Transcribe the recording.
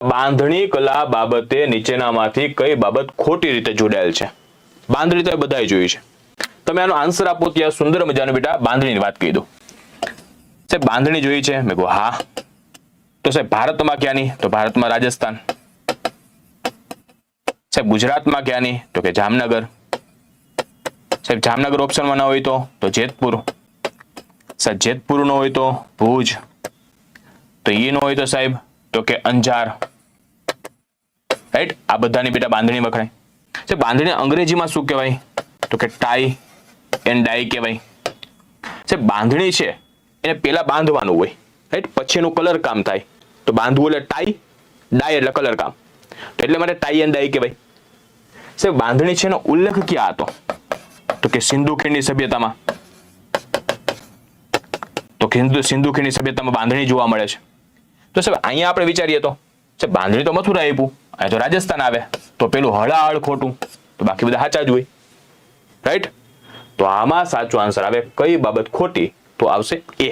બાંધણી કલા બાબતે નીચેનામાંથી કઈ બાબત ખોટી રીતે જોડાયેલ છે? બાંધણી તો બધાએ જોઈ છે. તમે આનો આન્સર આપો ત્યાં સુંદર મજાનું બેટા બાંધણીની વાત કહી દો. સાહેબ બાંધણી જોઈ છે? મેં કહું હા. તો સાહેબ ભારતમાં ક્યાંની? તો ભારતમાં રાજસ્થાન. સાહેબ ગુજરાતમાં ક્યાંની? તો કે જામનગર. સાહેબ જામનગર ઓપ્શનમાં ન હોય તો જેતપુર. સાહેબ જેતપુર નો હોય તો ભુજ. તો એ નો હોય તો સાહેબ તો કે અંજાર. રાઈટ, આ બધાની બેટા બાંધણી વખણાય. સાહેબ બાંધણી અંગ્રેજીમાં શું કહેવાય? તો કે ટાઈ એન્ડ ડાઈ કહેવાય. સાહેબ બાંધણી છે એને પેલા બાંધવાનું હોય, રાઈટ, પછી એનું કલર કામ થાય. તો બાંધવું એટલે ટાઈ, ડાય એટલે કલર કામ. તો એટલે માટે ટાઈ એન્ડ ડાઈ કહેવાય. સાહેબ બાંધણી છે એનો ઉલ્લેખ ક્યાં હતો? તો કે સિંધુ ખીણની સભ્યતામાં. તો સિંધુ ખીણની સભ્યતામાં બાંધણી જોવા મળે છે. તો સાહેબ અહીંયા આપણે વિચારીએ તો સાહેબ બાંધણી તો મથુરા આપ્યું, અહીંયા તો રાજસ્થાન આવે, તો પેલું હળાહળ ખોટું, તો બાકી બધા સાચા જ હોય. રાઈટ, તો આમાં સાચો આન્સર આવે કઈ બાબત ખોટી? તો આવશે એ.